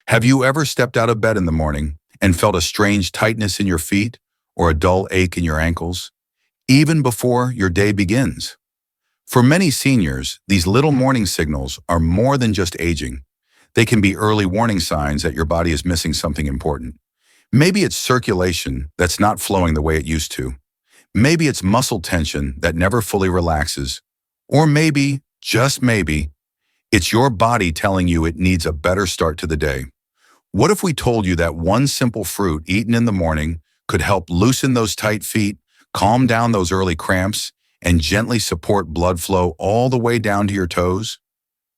Have you ever stepped out of bed in the morning and felt a strange tightness in your feet or a dull ache in your ankles, even before your day begins? For many seniors, these little morning signals are more than just aging. They can be early warning signs that your body is missing something important. Maybe it's circulation that's not flowing the way it used to. Maybe it's muscle tension that never fully relaxes. Or maybe, just maybe, it's your body telling you it needs a better start to the day. What if we told you that one simple fruit eaten in the morning could help loosen those tight feet, calm down those early cramps, and gently support blood flow all the way down to your toes?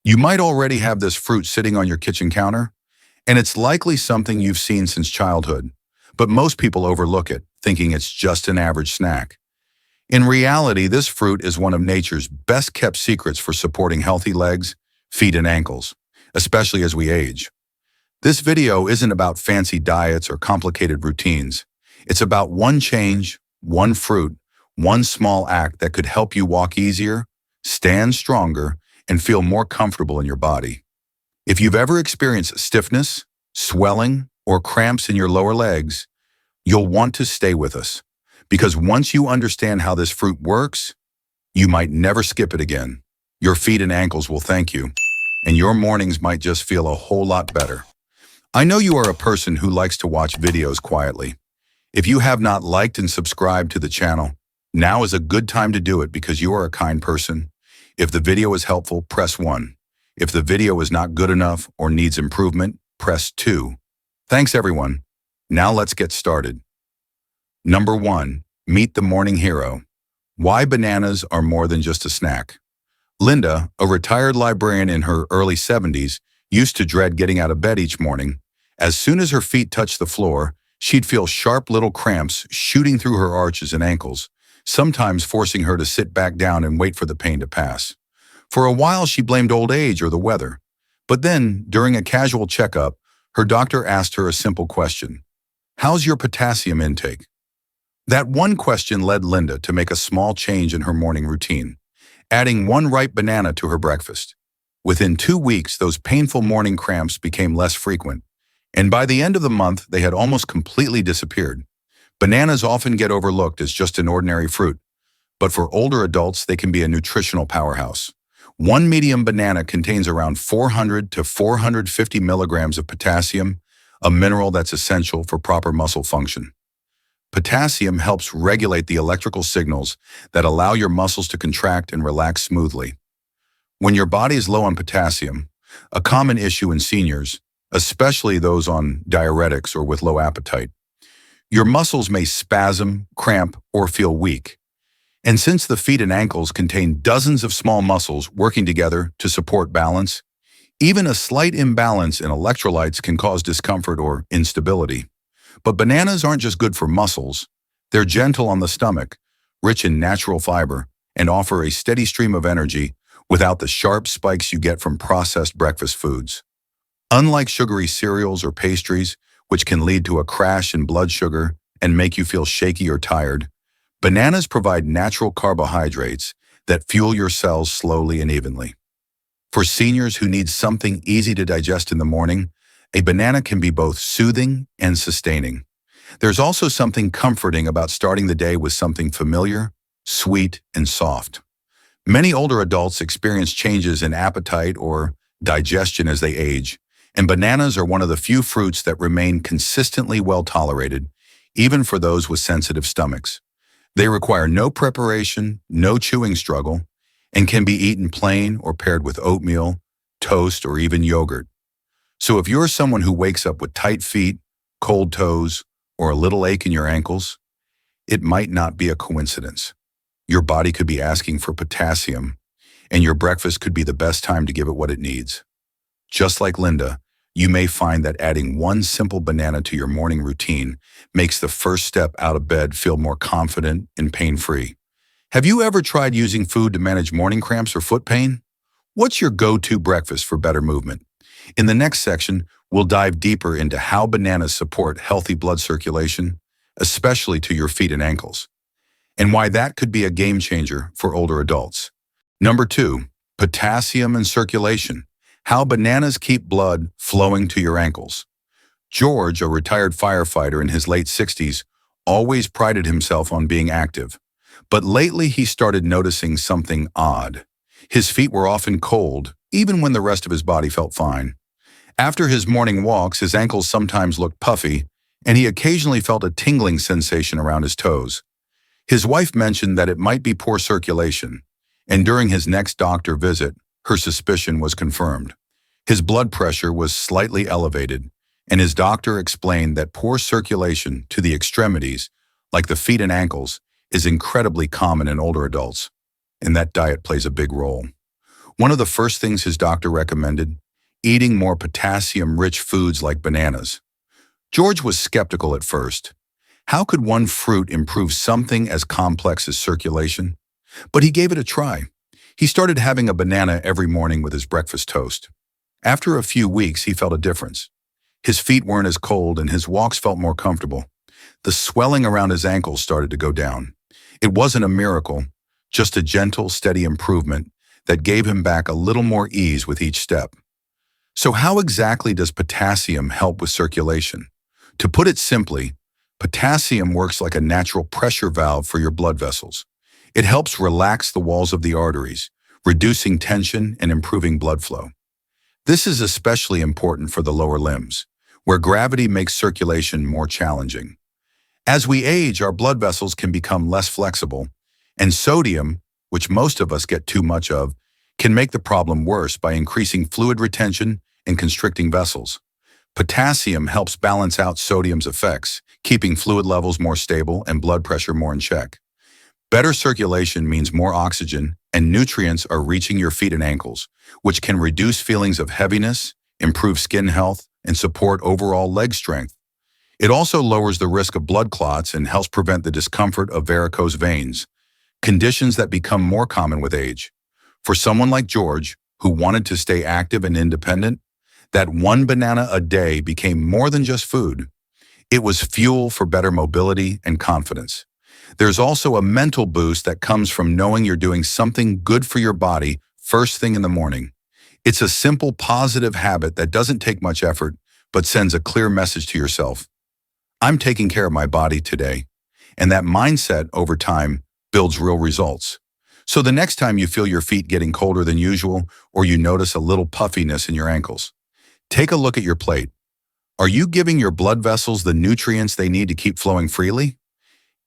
You might already have this fruit sitting on your kitchen counter, and it's likely something you've seen since childhood, but most people overlook it, thinking it's just an average snack. In reality, this fruit is one of nature's best-kept secrets for supporting healthy legs, feet, and ankles, especially as we age. This video isn't about fancy diets or complicated routines. It's about one change, one fruit, one small act that could help you walk easier, stand stronger, and feel more comfortable in your body. If you've ever experienced stiffness, swelling, or cramps in your lower legs, you'll want to stay with us, because once you understand how this fruit works, you might never skip it again. Your feet and ankles will thank you, and your mornings might just feel a whole lot better. I know you are a person who likes to watch videos quietly. If you have not liked and subscribed to the channel, now is a good time to do it because you are a kind person. If the video is helpful, press 1. If the video is not good enough or needs improvement, press 2. Thanks everyone. Now let's get started. Number 1. Meet the morning hero. Why bananas are more than just a snack. Linda, a retired librarian in her early 70s, used to dread getting out of bed each morning. As soon as her feet touched the floor, she'd feel sharp little cramps shooting through her arches and ankles, sometimes forcing her to sit back down and wait for the pain to pass. For a while, she blamed old age or the weather. But then, during a casual checkup, her doctor asked her a simple question. How's your potassium intake? That one question led Linda to make a small change in her morning routine, adding one ripe banana to her breakfast. Within 2 weeks, those painful morning cramps became less frequent, and by the end of the month, they had almost completely disappeared. Bananas often get overlooked as just an ordinary fruit, but for older adults, they can be a nutritional powerhouse. One medium banana contains around 400 to 450 milligrams of potassium, a mineral that's essential for proper muscle function. Potassium helps regulate the electrical signals that allow your muscles to contract and relax smoothly. When your body is low on potassium, a common issue in seniors, especially those on diuretics or with low appetite, your muscles may spasm, cramp, or feel weak. And since the feet and ankles contain dozens of small muscles working together to support balance, even a slight imbalance in electrolytes can cause discomfort or instability. But bananas aren't just good for muscles. They're gentle on the stomach, rich in natural fiber, and offer a steady stream of energy without the sharp spikes you get from processed breakfast foods. Unlike sugary cereals or pastries, which can lead to a crash in blood sugar and make you feel shaky or tired, bananas provide natural carbohydrates that fuel your cells slowly and evenly. For seniors who need something easy to digest in the morning, a banana can be both soothing and sustaining. There's also something comforting about starting the day with something familiar, sweet, and soft. Many older adults experience changes in appetite or digestion as they age, and bananas are one of the few fruits that remain consistently well tolerated, even for those with sensitive stomachs. They require no preparation, no chewing struggle, and can be eaten plain or paired with oatmeal, toast, or even yogurt. So if you're someone who wakes up with tight feet, cold toes, or a little ache in your ankles, it might not be a coincidence. Your body could be asking for potassium, and your breakfast could be the best time to give it what it needs. Just like Linda, you may find that adding one simple banana to your morning routine makes the first step out of bed feel more confident and pain-free. Have you ever tried using food to manage morning cramps or foot pain? What's your go-to breakfast for better movement? In the next section, we'll dive deeper into how bananas support healthy blood circulation, especially to your feet and ankles, and why that could be a game changer for older adults. Number 2, potassium and circulation. How bananas keep blood flowing to your ankles. George, a retired firefighter in his late 60s, always prided himself on being active. But lately he started noticing something odd. His feet were often cold, even when the rest of his body felt fine. After his morning walks, his ankles sometimes looked puffy, and he occasionally felt a tingling sensation around his toes. His wife mentioned that it might be poor circulation, and during his next doctor visit, her suspicion was confirmed. His blood pressure was slightly elevated, and his doctor explained that poor circulation to the extremities, like the feet and ankles, is incredibly common in older adults, and that diet plays a big role. One of the first things his doctor recommended, eating more potassium-rich foods like bananas. George was skeptical at first. How could one fruit improve something as complex as circulation? But he gave it a try. He started having a banana every morning with his breakfast toast. After a few weeks, he felt a difference. His feet weren't as cold and his walks felt more comfortable. The swelling around his ankles started to go down. It wasn't a miracle, just a gentle, steady improvement that gave him back a little more ease with each step. So how exactly does potassium help with circulation? To put it simply, potassium works like a natural pressure valve for your blood vessels. It helps relax the walls of the arteries, reducing tension and improving blood flow. This is especially important for the lower limbs, where gravity makes circulation more challenging. As we age, our blood vessels can become less flexible, and sodium, which most of us get too much of, can make the problem worse by increasing fluid retention and constricting vessels. Potassium helps balance out sodium's effects, keeping fluid levels more stable and blood pressure more in check. Better circulation means more oxygen and nutrients are reaching your feet and ankles, which can reduce feelings of heaviness, improve skin health, and support overall leg strength. It also lowers the risk of blood clots and helps prevent the discomfort of varicose veins, conditions that become more common with age. For someone like George, who wanted to stay active and independent, that one banana a day became more than just food. It was fuel for better mobility and confidence. There's also a mental boost that comes from knowing you're doing something good for your body first thing in the morning. It's a simple, positive habit that doesn't take much effort, but sends a clear message to yourself. I'm taking care of my body today. And that mindset, over time, builds real results. So the next time you feel your feet getting colder than usual, or you notice a little puffiness in your ankles, take a look at your plate. Are you giving your blood vessels the nutrients they need to keep flowing freely?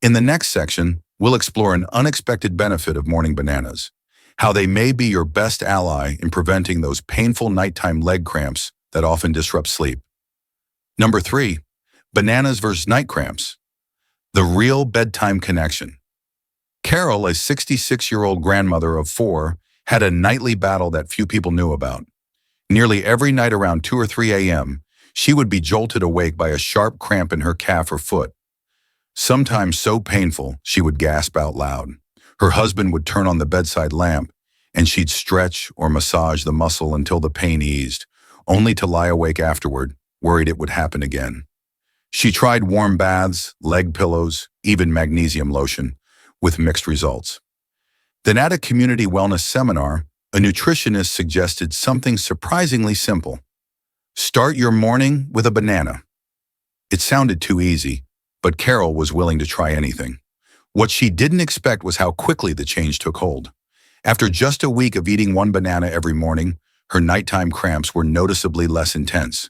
In the next section, we'll explore an unexpected benefit of morning bananas, how they may be your best ally in preventing those painful nighttime leg cramps that often disrupt sleep. Number 3, bananas versus night cramps. The real bedtime connection. Carol, a 66-year-old grandmother of 4, had a nightly battle that few people knew about. Nearly every night around 2 or 3 a.m., she would be jolted awake by a sharp cramp in her calf or foot. Sometimes so painful, she would gasp out loud. Her husband would turn on the bedside lamp, and she'd stretch or massage the muscle until the pain eased, only to lie awake afterward, worried it would happen again. She tried warm baths, leg pillows, even magnesium lotion, with mixed results. Then at a community wellness seminar, a nutritionist suggested something surprisingly simple. Start your morning with a banana. It sounded too easy, but Carol was willing to try anything. What she didn't expect was how quickly the change took hold. After just a week of eating one banana every morning, her nighttime cramps were noticeably less intense.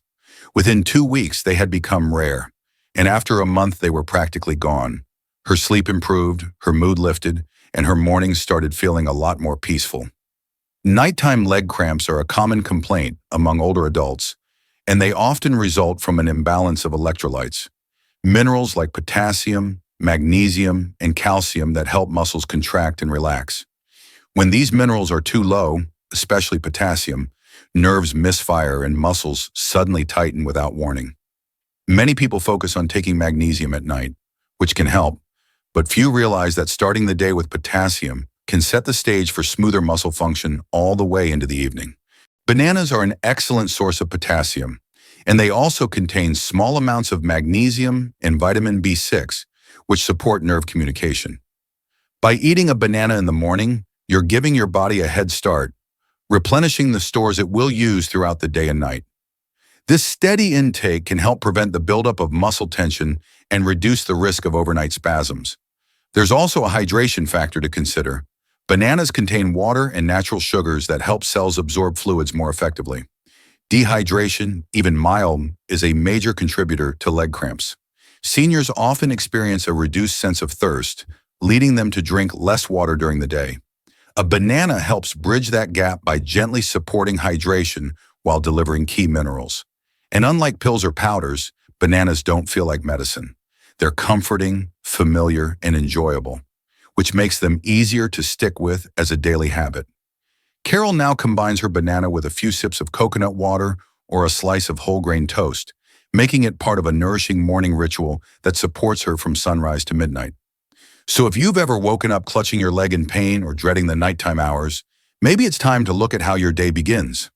Within 2 weeks, they had become rare, and after a month, they were practically gone. Her sleep improved, her mood lifted, and her mornings started feeling a lot more peaceful. Nighttime leg cramps are a common complaint among older adults, and they often result from an imbalance of electrolytes, minerals like potassium, magnesium, and calcium that help muscles contract and relax. When these minerals are too low, especially potassium, nerves misfire and muscles suddenly tighten without warning. Many people focus on taking magnesium at night, which can help, but few realize that starting the day with potassium can set the stage for smoother muscle function all the way into the evening. Bananas are an excellent source of potassium, and they also contain small amounts of magnesium and vitamin B6, which support nerve communication. By eating a banana in the morning, you're giving your body a head start, replenishing the stores it will use throughout the day and night. This steady intake can help prevent the buildup of muscle tension and reduce the risk of overnight spasms. There's also a hydration factor to consider. Bananas contain water and natural sugars that help cells absorb fluids more effectively. Dehydration, even mild, is a major contributor to leg cramps. Seniors often experience a reduced sense of thirst, leading them to drink less water during the day. A banana helps bridge that gap by gently supporting hydration while delivering key minerals. And unlike pills or powders, bananas don't feel like medicine. They're comforting, familiar, and enjoyable, which makes them easier to stick with as a daily habit. Carol now combines her banana with a few sips of coconut water or a slice of whole grain toast, making it part of a nourishing morning ritual that supports her from sunrise to midnight. So if you've ever woken up clutching your leg in pain or dreading the nighttime hours, maybe it's time to look at how your day begins.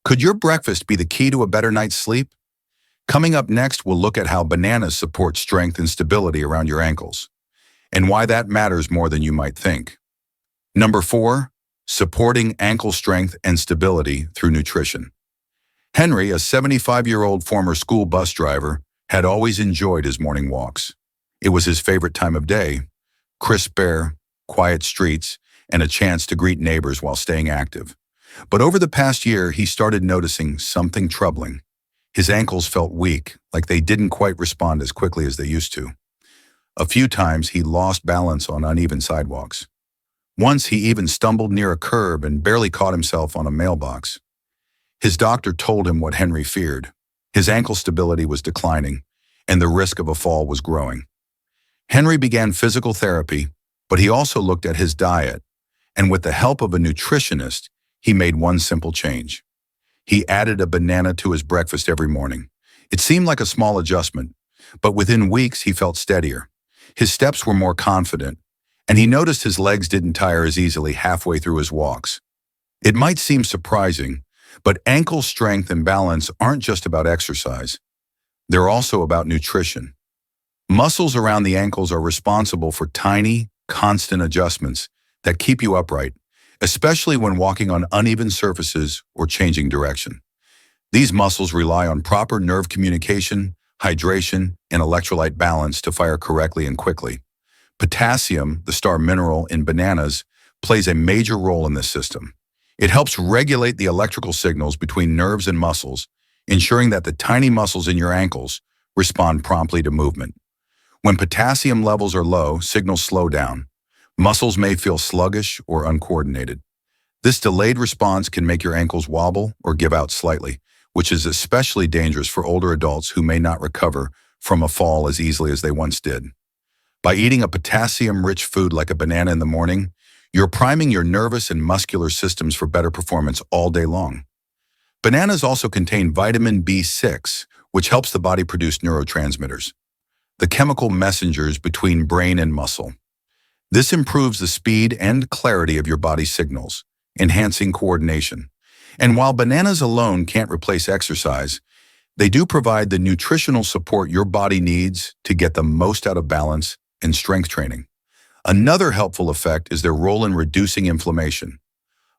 Could your breakfast be the key to a better night's sleep? Coming up next, we'll look at how bananas support strength and stability around your ankles, and why that matters more than you might think. Number 4, supporting ankle strength and stability through nutrition. Henry, a 75-year-old former school bus driver, had always enjoyed his morning walks. It was his favorite time of day: crisp air, quiet streets, and a chance to greet neighbors while staying active. But over the past year, he started noticing something troubling. His ankles felt weak, like they didn't quite respond as quickly as they used to. A few times, he lost balance on uneven sidewalks. Once, he even stumbled near a curb and barely caught himself on a mailbox. His doctor told him what Henry feared. His ankle stability was declining, and the risk of a fall was growing. Henry began physical therapy, but he also looked at his diet, and with the help of a nutritionist, he made one simple change. He added a banana to his breakfast every morning. It seemed like a small adjustment, but within weeks he felt steadier. His steps were more confident, and he noticed his legs didn't tire as easily halfway through his walks. It might seem surprising, but ankle strength and balance aren't just about exercise. They're also about nutrition. Muscles around the ankles are responsible for tiny, constant adjustments that keep you upright, especially when walking on uneven surfaces or changing direction. These muscles rely on proper nerve communication, hydration, and electrolyte balance to fire correctly and quickly. Potassium, the star mineral in bananas, plays a major role in this system. It helps regulate the electrical signals between nerves and muscles, ensuring that the tiny muscles in your ankles respond promptly to movement. When potassium levels are low, signals slow down. Muscles may feel sluggish or uncoordinated. This delayed response can make your ankles wobble or give out slightly, which is especially dangerous for older adults who may not recover from a fall as easily as they once did. By eating a potassium-rich food like a banana in the morning, you're priming your nervous and muscular systems for better performance all day long. Bananas also contain vitamin B6, which helps the body produce neurotransmitters, the chemical messengers between brain and muscle. This improves the speed and clarity of your body's signals, enhancing coordination. And while bananas alone can't replace exercise, they do provide the nutritional support your body needs to get the most out of balance and strength training. Another helpful effect is their role in reducing inflammation.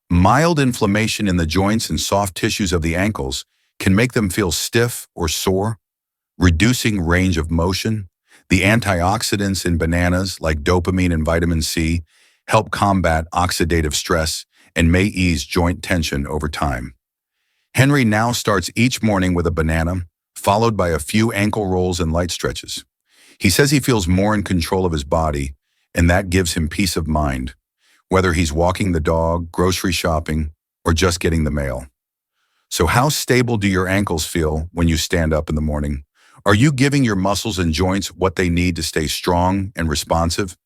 Mild inflammation in the joints and soft tissues of the ankles can make them feel stiff or sore, reducing range of motion. The antioxidants in bananas, like dopamine and vitamin C, help combat oxidative stress and may ease joint tension over time. Henry now starts each morning with a banana, followed by a few ankle rolls and light stretches. He says he feels more in control of his body, and that gives him peace of mind, whether he's walking the dog, grocery shopping, or just getting the mail. So how stable do your ankles feel when you stand up in the morning? Are you giving your muscles and joints what they need to stay strong and responsive?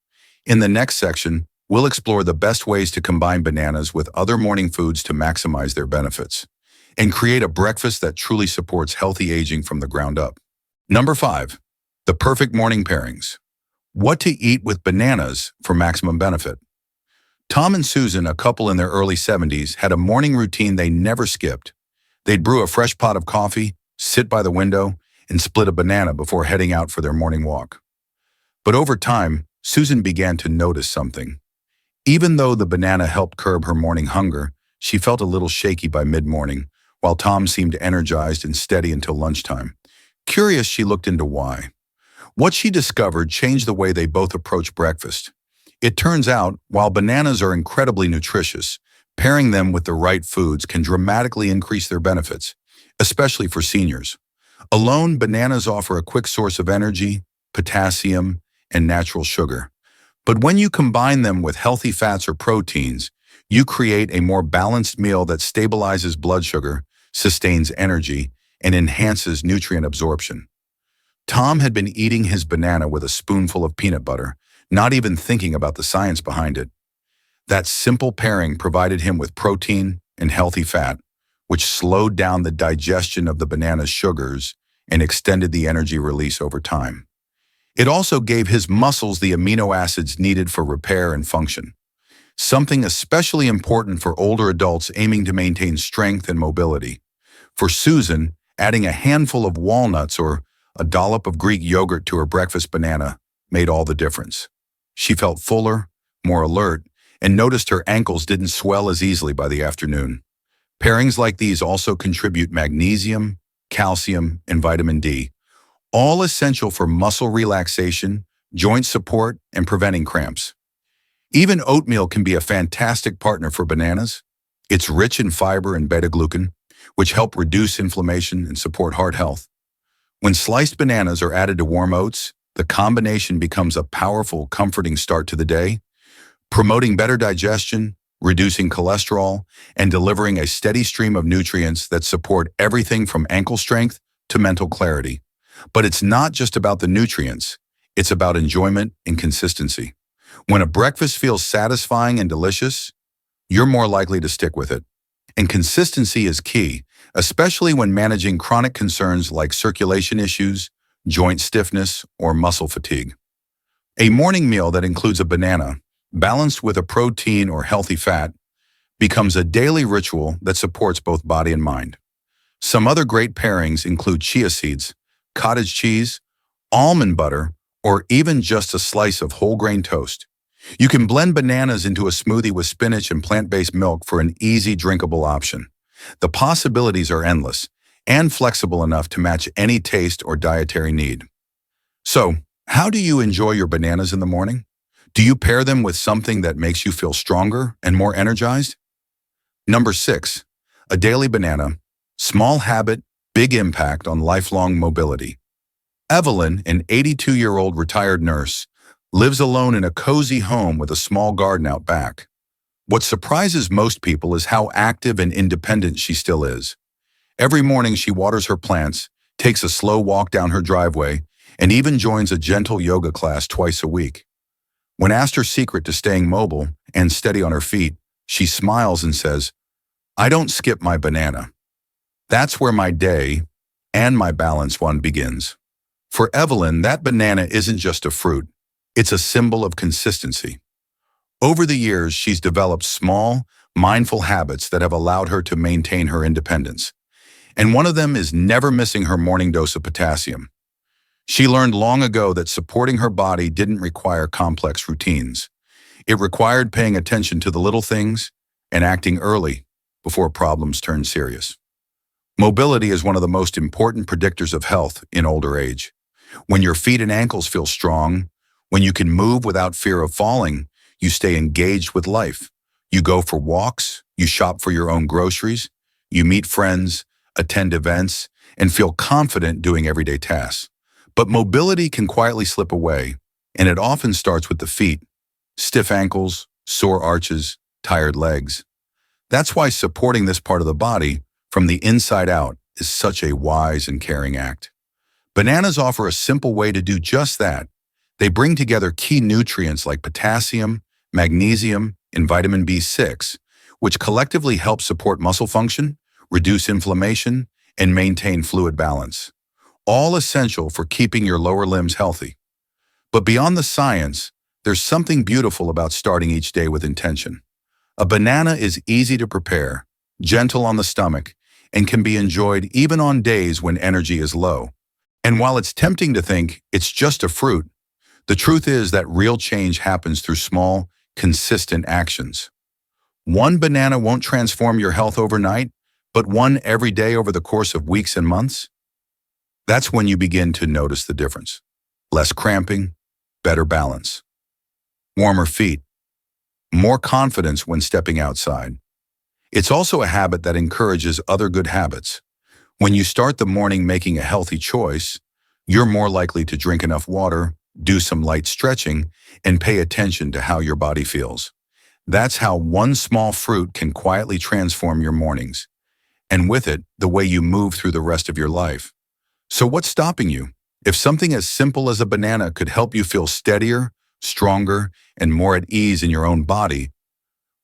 In the next section, we'll explore the best ways to combine bananas with other morning foods to maximize their benefits and create a breakfast that truly supports healthy aging from the ground up. Number 5, the perfect morning pairings. What to eat with bananas for maximum benefit. Tom and Susan, a couple in their early 70s, had a morning routine they never skipped. They'd brew a fresh pot of coffee, sit by the window, and split a banana before heading out for their morning walk. But over time, Susan began to notice something. Even though the banana helped curb her morning hunger, She felt a little shaky by mid-morning, while Tom seemed energized and steady until lunchtime. Curious, she looked into why. What she discovered changed the way they both approach breakfast. It turns out, while bananas are incredibly nutritious, pairing them with the right foods can dramatically increase their benefits, especially for seniors. Alone, bananas offer a quick source of energy, potassium, and natural sugar. But when you combine them with healthy fats or proteins, you create a more balanced meal that stabilizes blood sugar, sustains energy, and enhances nutrient absorption. Tom had been eating his banana with a spoonful of peanut butter, not even thinking about the science behind it. That simple pairing provided him with protein and healthy fat, which slowed down the digestion of the banana's sugars and extended the energy release over time. It also gave his muscles the amino acids needed for repair and function, something especially important for older adults aiming to maintain strength and mobility. For Susan, adding a handful of walnuts or a dollop of Greek yogurt to her breakfast banana made all the difference. She felt fuller, more alert, and noticed her ankles didn't swell as easily by the afternoon. Pairings like these also contribute magnesium, calcium, and vitamin D, all essential for muscle relaxation, joint support, and preventing cramps. Even oatmeal can be a fantastic partner for bananas. It's rich in fiber and beta-glucan, which help reduce inflammation and support heart health. When sliced bananas are added to warm oats, the combination becomes a powerful, comforting start to the day, promoting better digestion, reducing cholesterol, and delivering a steady stream of nutrients that support everything from ankle strength to mental clarity. But it's not just about the nutrients, it's about enjoyment and consistency. When a breakfast feels satisfying and delicious, you're more likely to stick with it. And consistency is key, especially when managing chronic concerns like circulation issues, joint stiffness, or muscle fatigue. A morning meal that includes a banana, balanced with a protein or healthy fat, becomes a daily ritual that supports both body and mind. Some other great pairings include chia seeds, cottage cheese, almond butter, or even just a slice of whole grain toast. You can blend bananas into a smoothie with spinach and plant-based milk for an easy, drinkable option. The possibilities are endless and flexible enough to match any taste or dietary need. So, how do you enjoy your bananas in the morning? Do you pair them with something that makes you feel stronger and more energized? Number 6, a daily banana. Small habit, big impact on lifelong mobility. Evelyn, an 82-year-old retired nurse, lives alone in a cozy home with a small garden out back. What surprises most people is how active and independent she still is. Every morning she waters her plants, takes a slow walk down her driveway, and even joins a gentle yoga class twice a week. When asked her secret to staying mobile and steady on her feet, she smiles and says, "I don't skip my banana. That's where my day and my balanced one begins." For Evelyn, that banana isn't just a fruit. It's a symbol of consistency. Over the years, she's developed small, mindful habits that have allowed her to maintain her independence. And one of them is never missing her morning dose of potassium. She learned long ago that supporting her body didn't require complex routines. It required paying attention to the little things and acting early before problems turn serious. Mobility is one of the most important predictors of health in older age. When your feet and ankles feel strong, when you can move without fear of falling, you stay engaged with life. You go for walks, you shop for your own groceries, you meet friends, attend events, and feel confident doing everyday tasks. But mobility can quietly slip away, and it often starts with the feet. Stiff ankles, sore arches, tired legs. That's why supporting this part of the body from the inside out is such a wise and caring act. Bananas offer a simple way to do just that. They bring together key nutrients like potassium, magnesium, and vitamin B6, which collectively help support muscle function, reduce inflammation, and maintain fluid balance. All essential for keeping your lower limbs healthy. But beyond the science, there's something beautiful about starting each day with intention. A banana is easy to prepare, gentle on the stomach, and can be enjoyed even on days when energy is low. And while it's tempting to think it's just a fruit, the truth is that real change happens through small, consistent actions. One banana won't transform your health overnight, but one every day over the course of weeks and months? That's when you begin to notice the difference. Less cramping, better balance, warmer feet, more confidence when stepping outside. It's also a habit that encourages other good habits. When you start the morning making a healthy choice, you're more likely to drink enough water, do some light stretching, and pay attention to how your body feels. That's how one small fruit can quietly transform your mornings, and with it, the way you move through the rest of your life. So what's stopping you? If something as simple as a banana could help you feel steadier, stronger, and more at ease in your own body,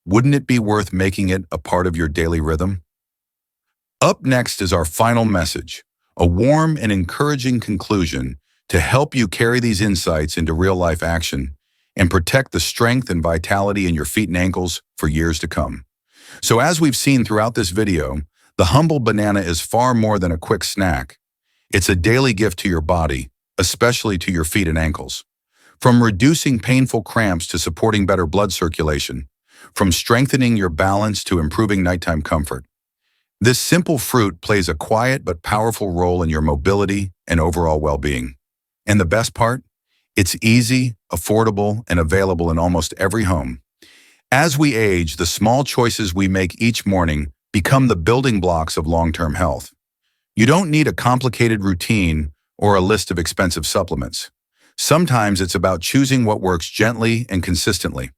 wouldn't it be worth making it a part of your daily rhythm? Up next is our final message, a warm and encouraging conclusion to help you carry these insights into real-life action and protect the strength and vitality in your feet and ankles for years to come. So as we've seen throughout this video, the humble banana is far more than a quick snack. It's a daily gift to your body, especially to your feet and ankles. From reducing painful cramps to supporting better blood circulation, from strengthening your balance to improving nighttime comfort, this simple fruit plays a quiet but powerful role in your mobility and overall well-being. And the best part? It's easy, affordable, and available in almost every home. As we age, the small choices we make each morning become the building blocks of long-term health. You don't need a complicated routine or a list of expensive supplements. Sometimes it's about choosing what works gently and consistently.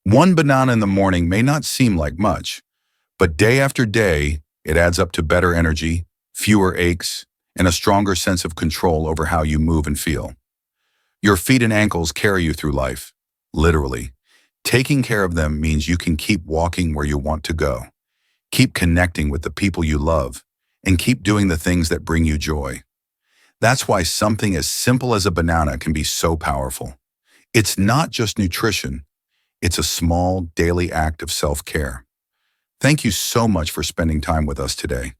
One banana in the morning may not seem like much, but day after day, it adds up to better energy, fewer aches, and a stronger sense of control over how you move and feel. Your feet and ankles carry you through life, literally. Taking care of them means you can keep walking where you want to go, keep connecting with the people you love, and keep doing the things that bring you joy. That's why something as simple as a banana can be so powerful. It's not just nutrition, it's a small daily act of self-care. Thank you so much for spending time with us today.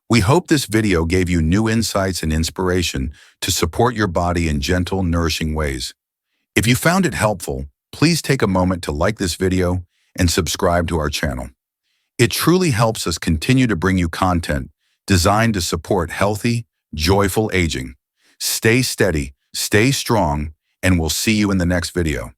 We hope this video gave you new insights and inspiration to support your body in gentle, nourishing ways. If you found it helpful, please take a moment to like this video and subscribe to our channel. It truly helps us continue to bring you content designed to support healthy, joyful aging. Stay steady, stay strong, and we'll see you in the next video.